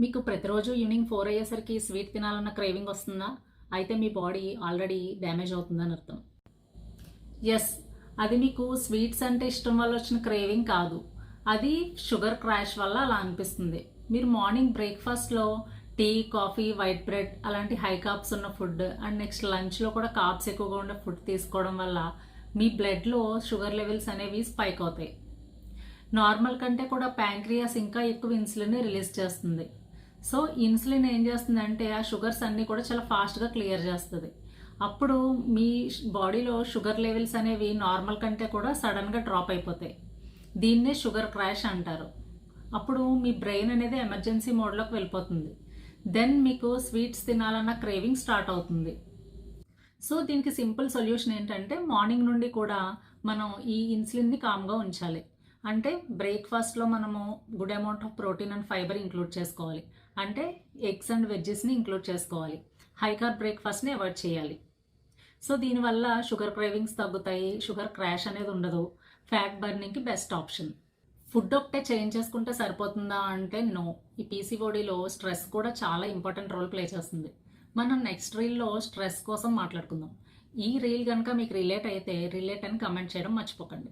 మీకు ప్రతిరోజు ఈవినింగ్ 4 అయ్యేసరికి స్వీట్ తినాలన్న క్రేవింగ్ వస్తుందా? అయితే మీ బాడీ ఆల్రెడీ డ్యామేజ్ అవుతుందని అర్థం. ఎస్, అది మీకు స్వీట్స్ అంటే ఇష్టం వల్ల వచ్చిన క్రేవింగ్ కాదు. అది షుగర్ క్రాష్ వల్ల అలా అనిపిస్తుంది. మీరు మార్నింగ్ బ్రేక్ఫాస్ట్లో టీ, కాఫీ, వైట్ బ్రెడ్ అలాంటి హై కార్బ్స్ ఉన్న ఫుడ్ అండ్ నెక్స్ట్ లంచ్లో కూడా కార్బ్స్ ఎక్కువగా ఉండే ఫుడ్ తీసుకోవడం వల్ల మీ బ్లడ్లో షుగర్ లెవెల్స్ అనేవి స్పైక్ అవుతాయి. నార్మల్ కంటే కూడా ప్యాంక్రియాస్ ఇంకా ఎక్కువ ఇన్సులిన్ రిలీజ్ చేస్తుంది. సో ఇన్సులిన్ ఏం చేస్తుందంటే ఆ షుగర్స్ అన్నీ కూడా చాలా ఫాస్ట్గా క్లియర్ చేస్తుంది. అప్పుడు మీ బాడీలో షుగర్ లెవెల్స్ అనేవి నార్మల్ కంటే కూడా సడన్గా డ్రాప్ అయిపోతాయి. దీన్నే షుగర్ క్రాష్ అంటారు. అప్పుడు మీ బ్రెయిన్ అనేది ఎమర్జెన్సీ మోడ్లోకి వెళ్ళిపోతుంది. దెన్ మీకు స్వీట్స్ తినాలన్న క్రేవింగ్ స్టార్ట్ అవుతుంది. సో దీనికి సింపుల్ సొల్యూషన్ ఏంటంటే మార్నింగ్ నుండి కూడా మనం ఈ ఇన్సులిన్ని కామ్గా ఉంచాలి. అంటే బ్రేక్ఫాస్ట్లో మనము good amount of protein and fibre include చేసుకోవాలి. అంటే ఎగ్స్ అండ్ వెజ్జెస్ని ఇంక్లూడ్ చేసుకోవాలి. హై కార్బ్ బ్రేక్ఫాస్ట్ని అవాయిడ్ చేయాలి. సో దీనివల్ల షుగర్ క్రేవింగ్స్ తగ్గుతాయి, షుగర్ క్రాష్ అనేది ఉండదు. ఫ్యాట్ బర్నింగ్కి బెస్ట్ ఆప్షన్. ఫుడ్ ఒకటే చేంజ్ చేసుకుంటే సరిపోతుందా అంటే నో. ఈ పీసీఓడిలో స్ట్రెస్ కూడా చాలా ఇంపార్టెంట్ రోల్ ప్లే చేస్తుంది. మనం నెక్స్ట్ రీల్లో స్ట్రెస్ కోసం మాట్లాడుకుందాం. ఈ రీల్ కనుక మీకు రిలేట్ అయితే రిలేట్ అని కమెంట్ చేయడం మర్చిపోకండి.